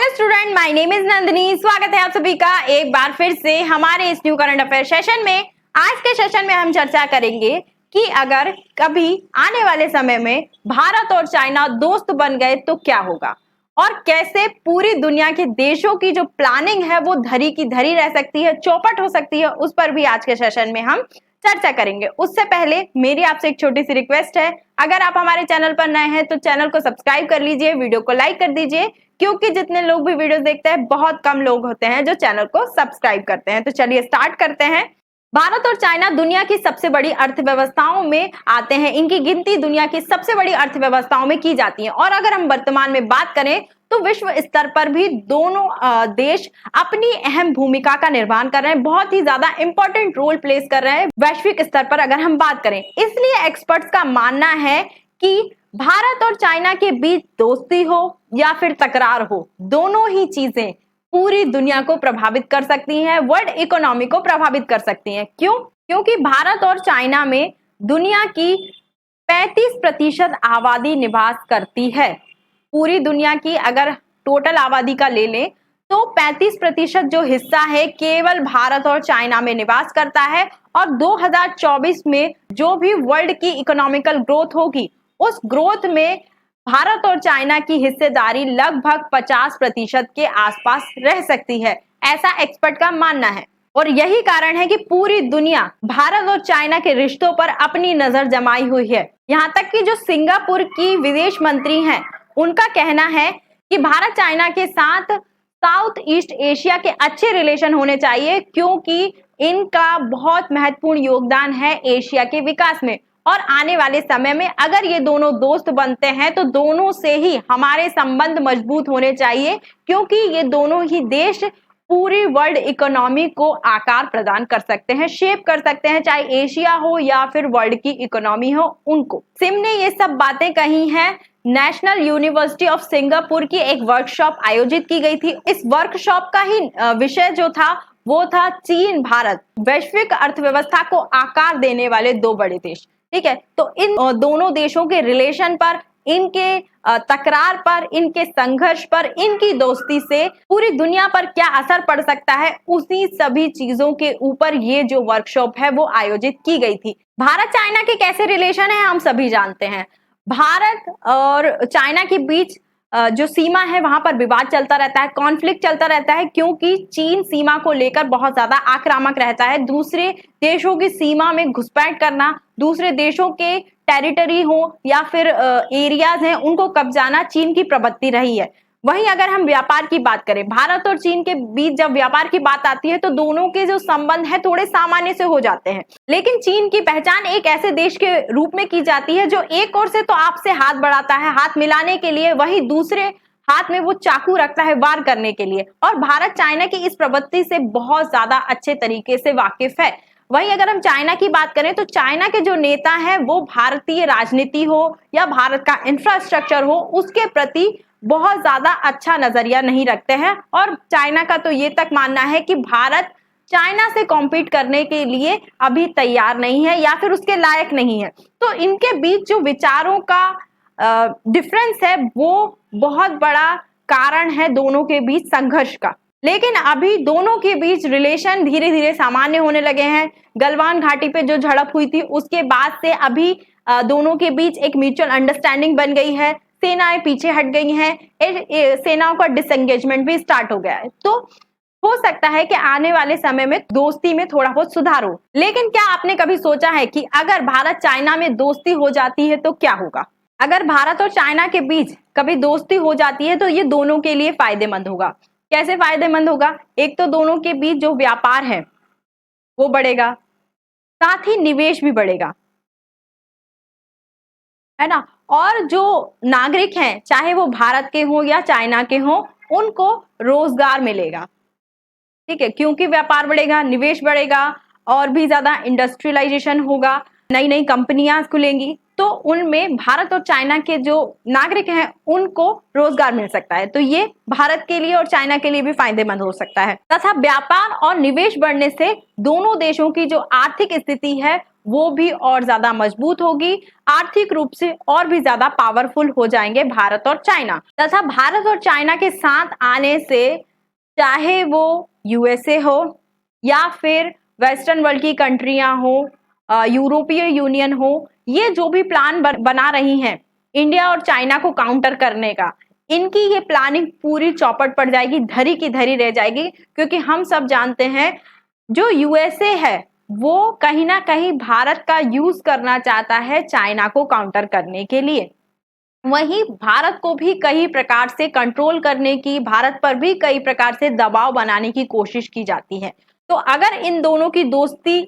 Hello student, my name is Nandini. स्वागत है आप सभी का एक बार फिर से हमारे इस न्यू करंट अफेयर सेशन में। आज के सेशन में हम चर्चा करेंगे कि अगर कभी आने वाले समय में भारत और चाइना दोस्त बन गए तो क्या होगा और कैसे पूरी दुनिया के देशों की जो प्लानिंग है वो धरी की धरी रह सकती है, चौपट हो सकती है, उस पर भी आज के सेशन में हम चर्चा करेंगे। उससे पहले मेरी आपसे एक छोटी सी रिक्वेस्ट है, अगर आप हमारे चैनल पर नए हैं तो चैनल को सब्सक्राइब कर लीजिए, वीडियो को लाइक कर दीजिए, क्योंकि जितने लोग भी वीडियो देखते हैं बहुत कम लोग होते हैं जो चैनल को सब्सक्राइब करते हैं। तो चलिए स्टार्ट करते हैं। भारत और चाइना दुनिया की सबसे बड़ी अर्थव्यवस्थाओं में आते हैं। इनकी गिनती दुनिया की सबसे बड़ी अर्थव्यवस्थाओं में की जाती है और अगर हम वर्तमान में बात करें तो विश्व स्तर पर भी दोनों देश अपनी अहम भूमिका का निर्वहन कर रहे हैं, बहुत ही ज्यादा इंपॉर्टेंट रोल प्लेस कर रहे हैं वैश्विक स्तर पर अगर हम बात करें। इसलिए एक्सपर्ट्स का मानना है कि भारत और चाइना के बीच दोस्ती हो या फिर तकरार हो, दोनों ही चीजें पूरी दुनिया को प्रभावित कर सकती हैं, वर्ल्ड इकोनॉमी को प्रभावित कर सकती हैं। क्यों? क्योंकि भारत और चाइना में दुनिया की 35% आबादी निवास करती है। पूरी दुनिया की अगर टोटल आबादी का ले लें तो 35% जो हिस्सा है केवल भारत और चाइना में निवास करता है और 2024 में जो भी वर्ल्ड की इकोनॉमिकल ग्रोथ होगी उस ग्रोथ में भारत और चाइना की हिस्सेदारी लगभग 50% के आसपास रह सकती है, ऐसा एक्सपर्ट का मानना है। और यही कारण है कि पूरी दुनिया भारत और चाइना के रिश्तों पर अपनी नजर जमाई हुई है। यहाँ तक कि जो सिंगापुर की विदेश मंत्री हैं उनका कहना है कि भारत चाइना के साथ साउथ ईस्ट एशिया के अच्छे रिलेशन होने चाहिए, क्योंकि इनका बहुत महत्वपूर्ण योगदान है एशिया के विकास में। और आने वाले समय में अगर ये दोनों दोस्त बनते हैं तो दोनों से ही हमारे संबंध मजबूत होने चाहिए, क्योंकि ये दोनों ही देश पूरी वर्ल्ड इकोनॉमी को आकार प्रदान कर सकते हैं, शेप कर सकते हैं, चाहे एशिया हो या फिर वर्ल्ड की इकोनॉमी हो उनको। सिम ने ये सब बातें कही हैं। नेशनल यूनिवर्सिटी ऑफ सिंगापुर की एक वर्कशॉप आयोजित की गई थी। इस वर्कशॉप का ही विषय जो था वो था चीन भारत, वैश्विक अर्थव्यवस्था को आकार देने वाले दो बड़े देश। ठीक है, तो इन दोनों देशों के रिलेशन पर, इनके तकरार पर, इनके संघर्ष पर, इनकी दोस्ती से पूरी दुनिया पर क्या असर पड़ सकता है, उसी सभी चीजों के ऊपर ये जो वर्कशॉप है वो आयोजित की गई थी। भारत चाइना के कैसे रिलेशन है हम सभी जानते हैं। भारत और चाइना के बीच जो सीमा है वहां पर विवाद चलता रहता है, कॉन्फ्लिक्ट चलता रहता है, क्योंकि चीन सीमा को लेकर बहुत ज्यादा आक्रामक रहता है। दूसरे देशों की सीमा में घुसपैठ करना, दूसरे देशों के टेरिटरी हो या फिर एरियाज हैं उनको कब्जाना चीन की प्रवृत्ति रही है। वहीं अगर हम व्यापार की बात करें, भारत और चीन के बीच जब व्यापार की बात आती है तो दोनों के जो संबंध है थोड़े सामान्य से हो जाते हैं, लेकिन चीन की पहचान एक ऐसे देश के रूप में की जाती है जो एक ओर से तो आपसे हाथ बढ़ाता है हाथ मिलाने के लिए, वहीं दूसरे हाथ में वो चाकू रखता है वार करने के लिए। और भारत चाइना की इस प्रवृत्ति से बहुत ज्यादा अच्छे तरीके से वाकिफ है। वहीं अगर हम चाइना की बात करें तो चाइना के जो नेता हैं वो भारतीय राजनीति हो या भारत का इंफ्रास्ट्रक्चर हो उसके प्रति बहुत ज्यादा अच्छा नजरिया नहीं रखते हैं और चाइना का तो ये तक मानना है कि भारत चाइना से कॉम्पीट करने के लिए अभी तैयार नहीं है या फिर उसके लायक नहीं है। तो इनके बीच जो विचारों का डिफरेंस है वो बहुत बड़ा कारण है दोनों के बीच संघर्ष का। लेकिन अभी दोनों के बीच रिलेशन धीरे धीरे सामान्य होने लगे हैं। गलवान घाटी पे जो झड़प हुई थी उसके बाद से अभी दोनों के बीच एक म्यूचुअल अंडरस्टैंडिंग बन गई है, सेनाएं पीछे हट गई हैं, सेनाओं का डिसएंगेजमेंट भी स्टार्ट हो गया है। तो हो सकता है कि आने वाले समय में दोस्ती में थोड़ा बहुत सुधार हो। लेकिन क्या आपने कभी सोचा है कि अगर भारत चाइना में दोस्ती हो जाती है तो क्या होगा? अगर भारत और चाइना के बीच कभी दोस्ती हो जाती है तो ये दोनों के लिए फायदेमंद होगा। कैसे फायदेमंद होगा? एक तो दोनों के बीच जो व्यापार है वो बढ़ेगा, साथ ही निवेश भी बढ़ेगा, है ना। और जो नागरिक हैं चाहे वो भारत के हो या चाइना के हो उनको रोजगार मिलेगा। ठीक है, क्योंकि व्यापार बढ़ेगा, निवेश बढ़ेगा और भी ज्यादा इंडस्ट्रियलाइजेशन होगा, नई नई कंपनियां खुलेंगी, तो उनमें भारत और चाइना के जो नागरिक हैं उनको रोजगार मिल सकता है। तो ये भारत के लिए और चाइना के लिए भी फायदेमंद हो सकता है। तथा व्यापार और निवेश बढ़ने से दोनों देशों की जो आर्थिक स्थिति है वो भी और ज्यादा मजबूत होगी, आर्थिक रूप से और भी ज्यादा पावरफुल हो जाएंगे भारत और चाइना। तथा भारत और चाइना के साथ आने से चाहे वो यूएसए हो या फिर वेस्टर्न वर्ल्ड की कंट्रियां हो, यूरोपीय यूनियन हो, ये जो भी प्लान बना रही हैं इंडिया और चाइना को काउंटर करने का, इनकी ये प्लानिंग पूरी चौपट पड़ जाएगी, धरी की धरी रह जाएगी। क्योंकि हम सब जानते हैं जो यूएसए है वो कहीं ना कहीं भारत का यूज करना चाहता है चाइना को काउंटर करने के लिए। वहीं भारत को भी कई प्रकार से कंट्रोल करने की, भारत पर भी कई प्रकार से दबाव बनाने की कोशिश की जाती है। तो अगर इन दोनों की दोस्ती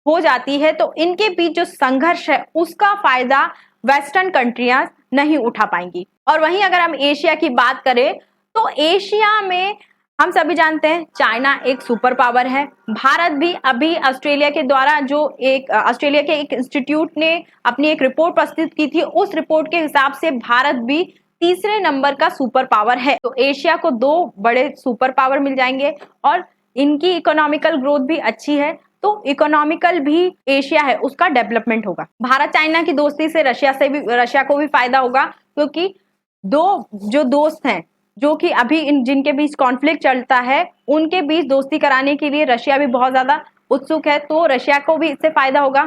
हो जाती है तो इनके बीच जो संघर्ष है उसका फायदा वेस्टर्न कंट्रियां नहीं उठा पाएंगी। और वहीं अगर हम एशिया की बात करें तो एशिया में हम सभी जानते हैं चाइना एक सुपर पावर है। भारत भी अभी ऑस्ट्रेलिया के द्वारा जो एक ऑस्ट्रेलिया के एक इंस्टीट्यूट ने अपनी एक रिपोर्ट प्रस्तुत की थी, उस रिपोर्ट के हिसाब से भारत भी तीसरे नंबर का सुपर पावर है। तो एशिया को दो बड़े सुपर पावर मिल जाएंगे और इनकी इकोनॉमिकल ग्रोथ भी अच्छी है, तो इकोनॉमिकल भी एशिया है उसका डेवलपमेंट होगा। भारत चाइना की दोस्ती से रशिया को भी फायदा होगा, क्योंकि दो जो दोस्त हैं जो कि अभी जिनके बीच कॉन्फ्लिक्ट चलता है उनके बीच दोस्ती कराने के लिए रशिया भी बहुत ज्यादा उत्सुक है, तो रशिया को भी इससे फायदा होगा।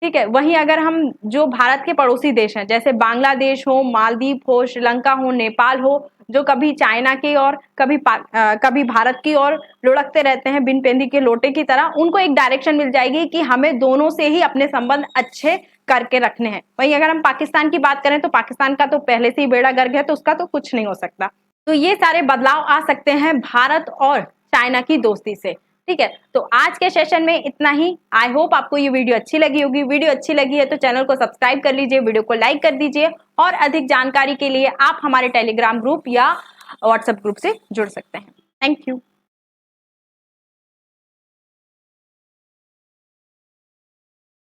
ठीक है, वहीं अगर हम जो भारत के पड़ोसी देश हैं जैसे बांग्लादेश हो, मालदीव हो, श्रीलंका हो, नेपाल हो, जो कभी चाइना की और कभी भारत की ओर लुढ़कते रहते हैं बिन पेंदी के लोटे की तरह, उनको एक डायरेक्शन मिल जाएगी कि हमें दोनों से ही अपने संबंध अच्छे करके रखने हैं। वहीं अगर हम पाकिस्तान की बात करें तो पाकिस्तान का तो पहले से ही बेड़ा गर्क है, तो उसका तो कुछ नहीं हो सकता। तो ये सारे बदलाव आ सकते हैं भारत और चाइना की दोस्ती से। ठीक है, तो आज के सेशन में इतना ही। आई होप आपको ये वीडियो अच्छी लगी होगी। वीडियो अच्छी लगी है तो चैनल को सब्सक्राइब कर लीजिए, वीडियो को लाइक कर दीजिए और अधिक जानकारी के लिए आप हमारे टेलीग्राम ग्रुप या व्हाट्सएप ग्रुप से जुड़ सकते हैं। Thank you.